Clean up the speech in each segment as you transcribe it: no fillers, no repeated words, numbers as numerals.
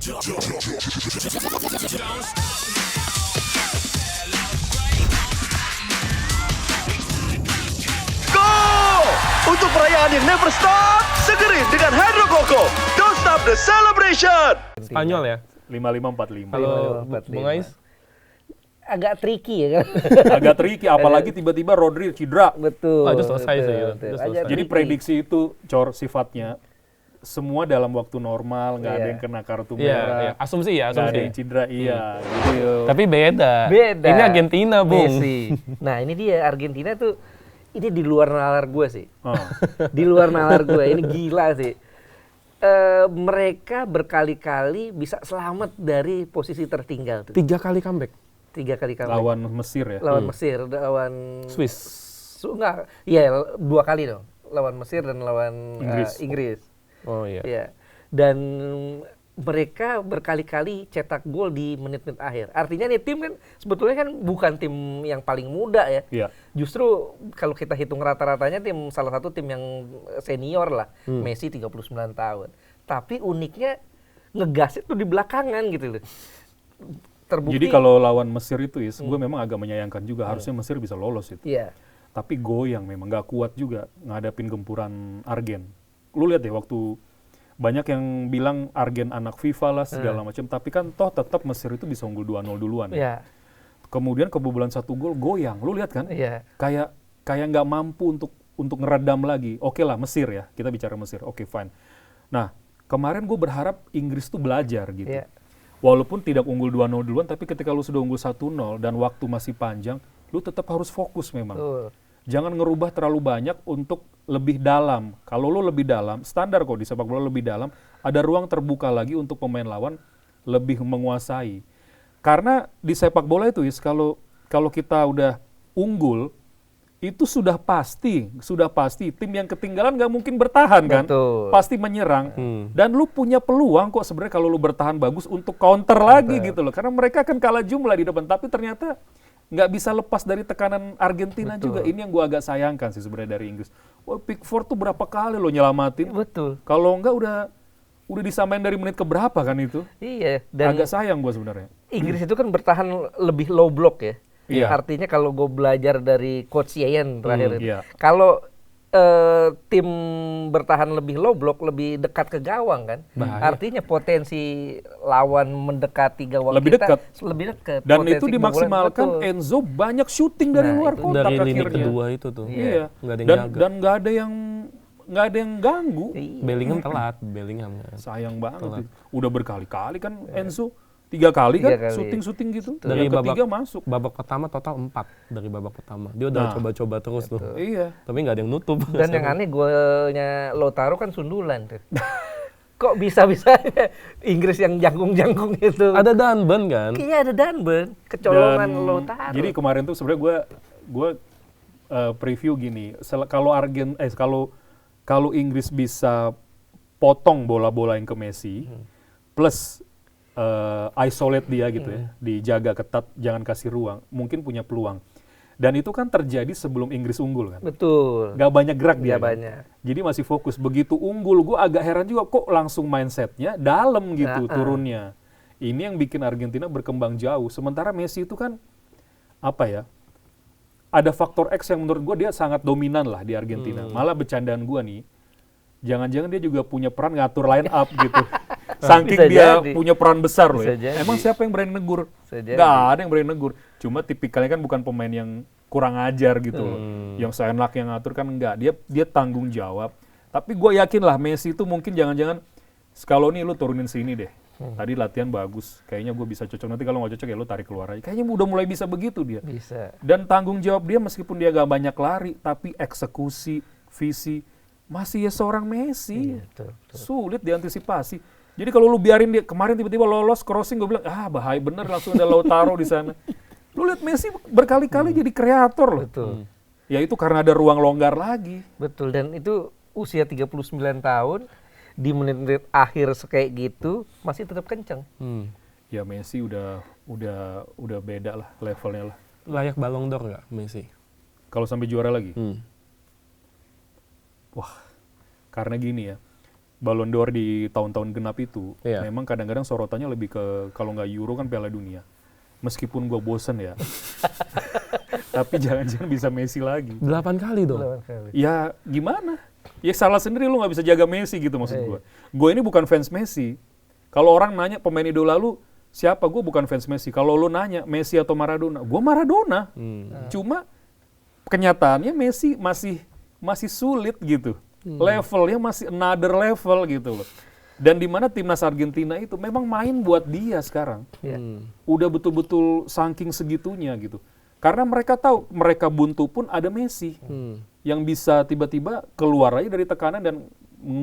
Untuk perayaan yang never stop, segerin dengan Hydro Coco. Don't stop the celebration. Spanyol ya? 5545. Kalau 5545. Bung Ais? Agak tricky ya kan? Agak tricky, apalagi tiba-tiba Rodri cedera. Betul. Itu selesai betul, sih, betul. itu selesai. Agak Jadi tricky. prediksi itu, Cor, sifatnya semua dalam waktu normal, nggak ada Iya. yang kena kartu Iya, merah, iya. Asumsi ya, nggak ada asumsi. yang cedera, iya. Gitu. Tapi beda. Beda. Ini Argentina, Bung. Messi. Nah ini dia Argentina tuh, ini di luar nalar gue sih. Oh. Di luar nalar gue, ini gila sih. Mereka berkali-kali bisa selamat dari posisi tertinggal tuh. 3 kali comeback. 3 kali comeback. Lawan Mesir ya. Lawan Mesir, lawan Swiss. Enggak, iya 2 kali dong. Lawan Mesir dan lawan Inggris. Oh iya. Iya. Dan mereka berkali-kali cetak gol di menit-menit akhir. Artinya nih tim kan sebetulnya kan bukan tim yang paling muda ya. Iya. Justru kalau kita hitung rata-ratanya tim salah satu tim yang senior lah. Messi 39 tahun. Tapi uniknya ngegas itu di belakangan gitu loh. Terbukti. Jadi kalau lawan Mesir itu, gue memang agak menyayangkan juga. Harusnya Mesir bisa lolos itu. Iya. Tapi goyang memang, nggak kuat juga ngadapin gempuran Argen. Lu lihat deh waktu banyak yang bilang Argen anak FIFA lah segala macam, tapi kan toh tetap Mesir itu bisa unggul 2-0 duluan. Iya. Kemudian kebobolan 1 gol goyang. Lu lihat kan? Iya. Kayak nggak mampu untuk ngeredam lagi. Oke lah Mesir ya, kita bicara Mesir. Oke fine. Nah, kemarin gue berharap Inggris tuh belajar gitu. Iya. Walaupun tidak unggul 2-0 duluan, tapi ketika lu sudah unggul 1-0 dan waktu masih panjang, lu tetap harus fokus memang. Betul. Jangan ngerubah terlalu banyak untuk lebih dalam. Kalau lu lebih dalam, standar kok di sepak bola lebih dalam, ada ruang terbuka lagi untuk pemain lawan lebih menguasai. Karena di sepak bola itu, kalau kita udah unggul, itu sudah pasti tim yang ketinggalan nggak mungkin bertahan kan, Betul. pasti menyerang. Dan lu punya peluang kok sebenarnya kalau lu bertahan bagus untuk counter lagi gitu loh. Karena mereka akan kalah jumlah di depan, tapi ternyata nggak bisa lepas dari tekanan Argentina juga. Ini yang gua agak sayangkan sih sebenarnya dari Inggris. Wah, Pickford tuh berapa kali lo nyelamatin? Betul. Kalau enggak udah disamain dari menit keberapa kan itu? Iya. Dan Agak sayang gua sebenarnya. Inggris itu kan bertahan lebih low block ya. Iya. Artinya kalau gue belajar dari Coach Ian terakhir itu, iya. kalau tim bertahan lebih low block, lebih dekat ke gawang kan, artinya potensi lawan mendekati gawang Lebih kita dekat. lebih dekat. Dan Potensi itu kebobolan, dimaksimalkan betul. Enzo banyak syuting dari Nah, luar itu kotak Dari lini akhirnya. kedua itu tuh. Iya. Nggak ada yang Dan jaga. dan nggak ada yang ganggu. Iya. Bellingham telat, Bellingham kan. Sayang banget. Udah berkali-kali kan Enzo 3 kali kan 3 kali. syuting gitu. Dari Yang ketiga masuk. babak pertama total 4 dari babak pertama. Dia udah Nah. coba-coba terus tuh. Iya. Tapi nggak ada yang nutup. Dan yang aneh golnya Lautaro kan sundulan tuh. Kok bisa-bisa Inggris yang jangkung-jangkung itu? Ada Dunban kan? Iya ada Dunban, kecolongan Dan Lautaro. jadi kemarin tuh sebenarnya gue preview gini, kalau Inggris bisa potong bola-bola yang ke Messi, plus isolate dia gitu ya, dijaga ketat, jangan kasih ruang, mungkin punya peluang. Dan itu kan terjadi sebelum Inggris unggul kan. Betul. Gak banyak gerak dia. Nggak kan? banyak. Jadi masih fokus. Begitu unggul, gue agak heran juga kok langsung mindsetnya dalam gitu turunnya. Ini yang bikin Argentina berkembang jauh. Sementara Messi itu kan apa ya? Ada faktor X yang menurut gue dia sangat dominan lah di Argentina. Malah bercandaan gue nih, jangan-jangan dia juga punya peran ngatur line up gitu. Saking Bisa dia jadi. punya peran besar loh Bisa ya. jadi. Emang siapa yang berani negur? Bisa jadi. Nggak ada yang berani negur. Cuma tipikalnya kan bukan pemain yang kurang ajar gitu loh. Yang seenak yang ngatur kan enggak. Dia tanggung jawab. Tapi gue yakin lah Messi itu mungkin jangan-jangan Scaloni lu turunin sini deh. Tadi latihan bagus. Kayaknya gue bisa cocok. Nanti kalau nggak cocok ya lu tarik keluar aja. Kayaknya udah mulai bisa begitu dia. Bisa. Dan tanggung jawab dia meskipun dia gak banyak lari, tapi eksekusi, visi, masih ya seorang Messi. Iya, betul. Sulit diantisipasi. Jadi kalau lu biarin dia, kemarin tiba-tiba lolos crossing, gue bilang, bahaya bener langsung ada Lautaro di sana. Lu lihat Messi berkali-kali jadi kreator loh. Betul. Ya itu karena ada ruang longgar lagi. Betul. Dan itu usia 39 tahun, di menit-menit akhir kayak gitu, masih tetap kenceng. Ya Messi udah beda lah levelnya lah. Layak Ballon d'Or nggak Messi? Kalau sampai juara lagi. Wah, karena gini ya. Ballon d'Or di tahun-tahun genap itu, Iya. memang kadang-kadang sorotannya lebih ke kalau nggak Euro kan Piala Dunia. Meskipun gue bosen ya, tapi jangan-jangan bisa Messi lagi. 8 kali dong. 8 kali. Ya gimana? Ya salah sendiri lu nggak bisa jaga Messi gitu maksud gue. Gue ini bukan fans Messi. Kalau orang nanya pemain idola lu siapa, gue bukan fans Messi. Kalau lu nanya Messi atau Maradona, gue Maradona. Cuma kenyataannya Messi masih sulit gitu. Levelnya masih another level gitu loh. Dan di mana timnas Argentina itu memang main buat dia sekarang. Udah betul-betul saking segitunya gitu. Karena mereka tahu mereka buntu pun ada Messi yang bisa tiba-tiba keluar aja dari tekanan dan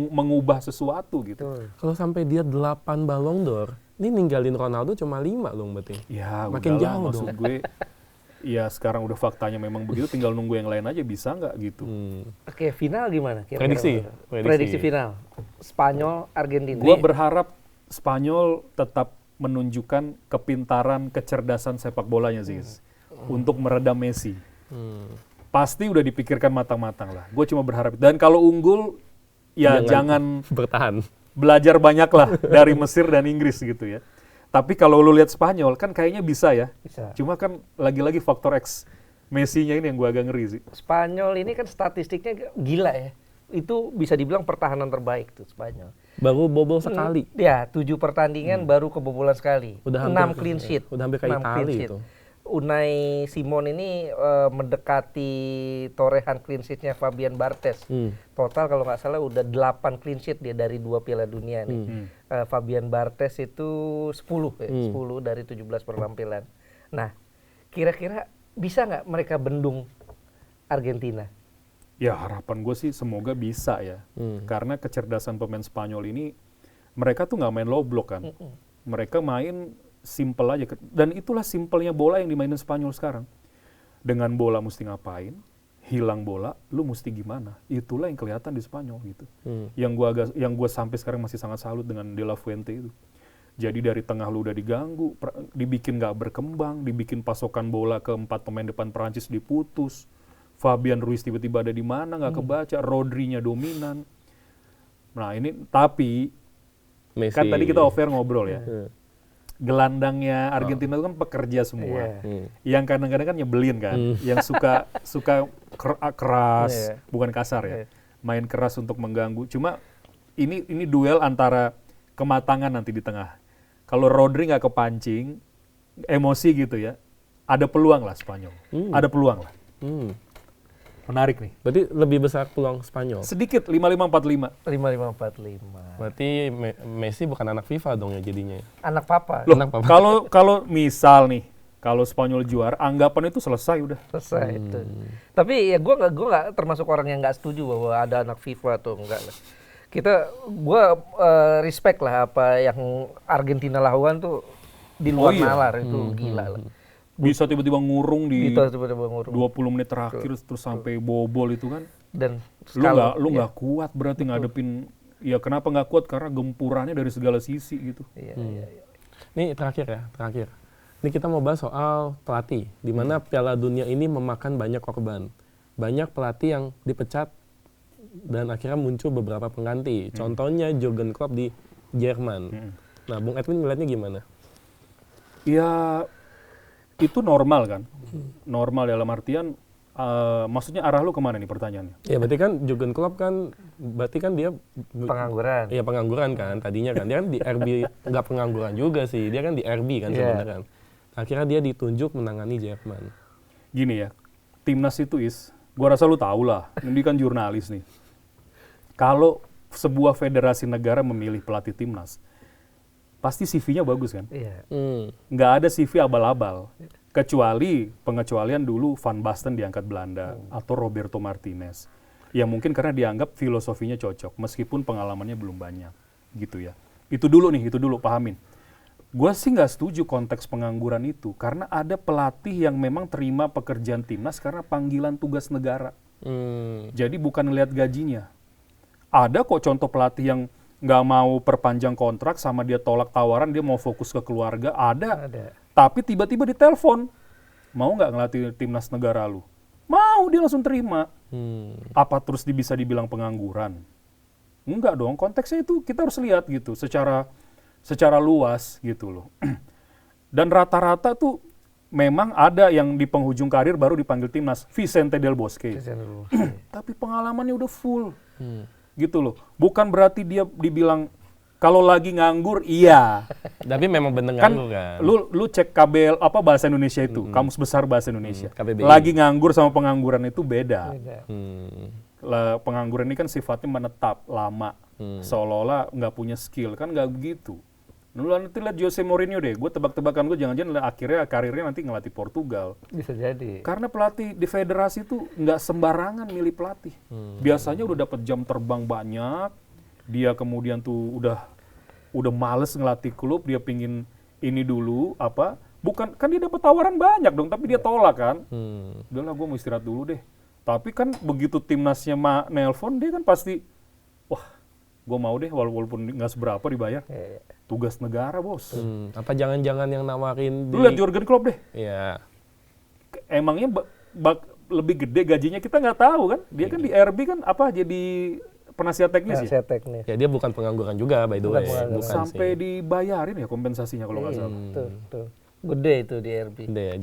mengubah sesuatu gitu. Kalau sampai dia 8 Ballon d'Or, ini ninggalin Ronaldo cuma 5 dong berarti. Ya Makin udahlah, jauh maksud dong. gue. Ya sekarang udah faktanya memang begitu, tinggal nunggu yang lain aja bisa nggak gitu. Oke, final gimana? Kira-kira? Prediksi. Prediksi final. Spanyol, Argentina. Gue berharap Spanyol tetap menunjukkan kepintaran, kecerdasan sepak bolanya sih untuk meredam Messi. Pasti udah dipikirkan matang-matang lah. Gue cuma berharap. Dan kalau unggul, ya jangan bertahan. belajar banyak lah dari Mesir dan Inggris gitu ya. Tapi kalau lu lihat Spanyol kan kayaknya bisa ya. Bisa. Cuma kan lagi-lagi faktor X Messi-nya ini yang gue agak ngeri sih. Spanyol ini kan statistiknya gila ya. Itu bisa dibilang pertahanan terbaik tuh Spanyol. Baru bobol sekali. Ya, 7 pertandingan baru kebobolan sekali. Udah 6 hampir- clean sheet. udah hampir kayak 6 clean Itali sheet. itu. Unai Simon ini mendekati torehan clean sheet-nya Fabian Barthez. Total kalau nggak salah udah 8 clean sheet dia dari 2 Piala Dunia nih. Fabian Barthez itu 10 ya, 10 dari 17 penampilan. Nah, kira-kira bisa nggak mereka bendung Argentina? Ya harapan gue sih semoga bisa ya. Karena kecerdasan pemain Spanyol ini, mereka tuh nggak main low block kan. Mereka main simple aja. Dan itulah simpelnya bola yang dimainin Spanyol sekarang. Dengan bola mesti ngapain, hilang bola, lu mesti gimana. Itulah yang kelihatan di Spanyol gitu. Yang gua sampai sekarang masih sangat salut dengan De La Fuente itu. Jadi dari tengah lu udah diganggu, dibikin nggak berkembang, dibikin pasokan bola ke 4 pemain depan Perancis diputus. Fabian Ruiz tiba-tiba ada di mana nggak kebaca, Rodri-nya dominan. Nah ini tapi Messi. kan tadi kita off-air ngobrol ya. Gelandangnya Argentina itu kan pekerja semua. Yang kadang-kadang kan nyebelin kan, yang suka keras, bukan kasar ya. Main keras untuk mengganggu. Cuma ini duel antara kematangan nanti di tengah. Kalau Rodri nggak kepancing, emosi gitu ya, ada peluang lah Spanyol. Ada peluang lah. Menarik nih. Berarti lebih besar peluang Spanyol. Sedikit 5-5-4-5. 5-5-4-5. Berarti Messi bukan anak FIFA dong ya jadinya. Anak papa. Loh, Anak papa. kalau misal nih, kalau Spanyol juara, anggapan itu selesai udah. Selesai itu. Tapi ya gue nggak termasuk orang yang nggak setuju bahwa ada anak FIFA atau enggak lah. Gue respect lah apa yang Argentina lakukan tuh di luar nalar itu gila lah. Bisa tiba-tiba ngurung di Kita tiba-tiba ngurung. 20 menit terakhir terus sampai bobol itu kan. Dan Lu nggak kuat berarti ngadepin. Ya kenapa nggak kuat? Karena gempurannya dari segala sisi gitu. Iya. Ini terakhir. Ini kita mau bahas soal pelatih, di mana Piala Dunia ini memakan banyak korban. Banyak pelatih yang dipecat dan akhirnya muncul beberapa pengganti. Contohnya Jurgen Klopp di Jerman. Nah, Bung Edwin melihatnya gimana? Ya itu normal kan. Normal dalam artian, maksudnya arah lu kemana nih pertanyaannya? Ya berarti kan Jurgen Klopp kan, berarti kan dia Pengangguran. Iya pengangguran kan tadinya kan. Dia kan di RB, nggak pengangguran juga sih. Dia kan di RB kan sebenarnya kan. Akhirnya dia ditunjuk menangani Jerman. Gini ya, timnas itu gua rasa lu tahu lah, ini kan jurnalis nih. Kalau sebuah federasi negara memilih pelatih timnas, pasti CV-nya bagus kan? Iya. Nggak ada CV abal-abal. Kecuali pengecualian dulu Van Basten diangkat Belanda atau Roberto Martinez. Ya mungkin karena dianggap filosofinya cocok, meskipun pengalamannya belum banyak. Gitu ya. Itu dulu, pahamin. Gue sih nggak setuju konteks pengangguran itu, karena ada pelatih yang memang terima pekerjaan timnas karena panggilan tugas negara. Jadi bukan ngelihat gajinya. Ada kok contoh pelatih yang nggak mau perpanjang kontrak sama dia tolak tawaran, dia mau fokus ke keluarga, ada. Tapi tiba-tiba ditelepon, mau nggak ngelatih timnas negara lu? Mau, dia langsung terima. Apa terus bisa dibilang pengangguran? Enggak dong, konteksnya itu kita harus lihat gitu secara luas gitu loh. Dan rata-rata tuh memang ada yang di penghujung karir baru dipanggil timnas, Vicente Del Bosque. Tapi pengalamannya udah full. Gitu loh. Bukan berarti dia dibilang kalau lagi nganggur iya. Tapi memang bener Kan nganggur kan. lu cek KBL apa bahasa Indonesia itu, Kamus Besar Bahasa Indonesia. KBBI. Lagi nganggur sama pengangguran itu beda. Pengangguran ini kan sifatnya menetap lama, seolah-olah nggak punya skill, kan nggak begitu. Lu nanti lihat Jose Mourinho deh, gue tebak-tebakan gue jangan-jangan akhirnya karirnya nanti ngelatih Portugal. Bisa jadi. Karena pelatih di federasi itu nggak sembarangan milih pelatih. Biasanya udah dapat jam terbang banyak, dia kemudian tuh udah males ngelatih klub, dia pingin ini dulu apa? Bukan kan dia dapat tawaran banyak dong, tapi dia tolak kan. Udahlah gue mau istirahat dulu deh. Tapi kan begitu timnasnya nelpon dia kan pasti, wah gue mau deh walaupun nggak seberapa dibayar. Tugas negara bos. Apa jangan-jangan yang nawarin Lu lihat Jurgen Klopp deh. Iya. Emangnya lebih gede gajinya kita nggak tahu kan? Dia kan di RB kan apa jadi penasihat teknis ya? Penasihat teknis. Ya dia bukan pengangguran juga by the way. Bukan Sampai sih. dibayarin ya kompensasinya kalau nggak salah. Tuh. Gede itu di RB. Gede ya.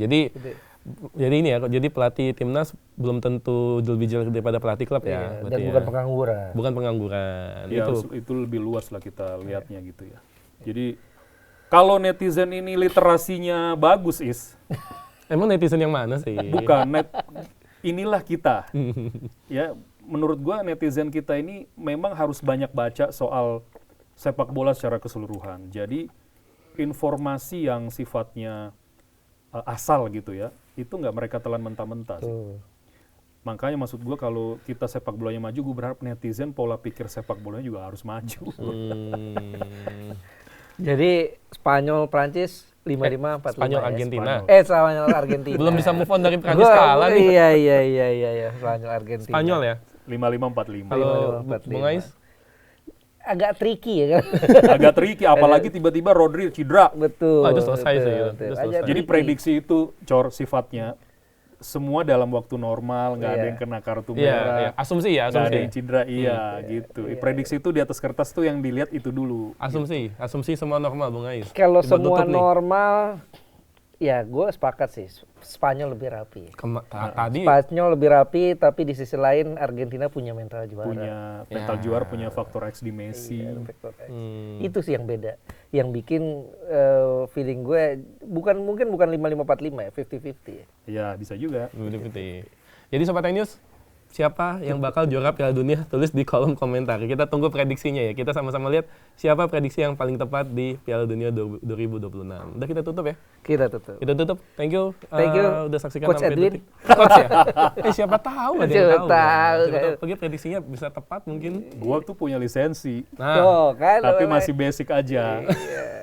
Jadi ini ya, jadi pelatih timnas belum tentu lebih jelek daripada pelatih klub ya. Dan berarti bukan ya. pengangguran. Bukan pengangguran. Ya, itu lebih luas lah kita lihatnya gitu ya. Jadi kalau netizen ini literasinya bagus Emang netizen yang mana sih? bukan inilah kita. Ya, menurut gua netizen kita ini memang harus banyak baca soal sepak bola secara keseluruhan. Jadi informasi yang sifatnya asal gitu ya, itu nggak mereka telan mentah-mentah sih. Makanya maksud gue kalau kita sepak bolanya maju, gue berharap netizen pola pikir sepak bolanya juga harus maju. Jadi Spanyol, Prancis 55-45 Spanyol, ya? Argentina. Spanyol, Argentina. Belum bisa move on dari Prancis kalah nih. Iya, Spanyol, Argentina. Spanyol ya. 55-45. Kalau 45. Bung Ais, Agak tricky ya kan? Agak tricky, apalagi tiba-tiba Rodri cedera. Betul. itu selesai sih. betul. Itu Agak selesai. Jadi tricky. prediksi itu sifatnya semua dalam waktu normal, nggak ada yang kena kartu Iya, merah, iya. Asumsi ya, nggak ada asumsi. yang cedera, gitu. Prediksi itu di atas kertas tuh yang dilihat itu dulu. Asumsi semua normal Bung Ais. Kalau Buat semua tutup nih. normal, ya gue sepakat sih. Spanyol lebih rapi. Tadi Spanyol lebih rapi, tapi di sisi lain Argentina punya mental juara. Punya mental juara, punya faktor X di Messi. Faktor X. Itu sih yang beda. Yang bikin feeling gue bukan 55-45 ya, 50-50 ya. Ya bisa juga. Betul. Jadi Sobat News, siapa yang bakal juara Piala Dunia? Tulis di kolom komentar. Kita tunggu prediksinya ya. Kita sama-sama lihat siapa prediksi yang paling tepat di Piala Dunia 2026. Udah kita tutup ya? Kita tutup. Kita tutup. Thank you. Thank you, Udah saksikan Coach sampai Edwin. detik. Coach ya? Siapa tahu ada yang Siapa tahu. tahu. Siapa tahu. Pergi prediksinya bisa tepat mungkin. Gua tuh punya lisensi, Nah, Tuh, kan. tapi memang. masih basic aja.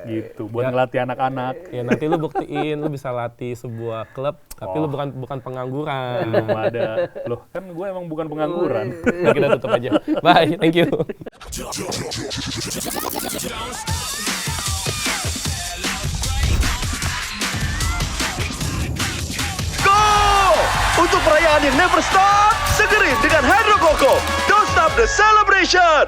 Gitu, buat ngelatih anak-anak. ya nanti lu buktiin lu bisa latih sebuah klub, tapi lu bukan pengangguran. Belum ada. Loh, kan gue emang bukan pengangguran. Nah, kita tutup aja. Bye, thank you. Go! Untuk perayaan yang never stop, segerin dengan Hydro Coco. Don't stop the celebration!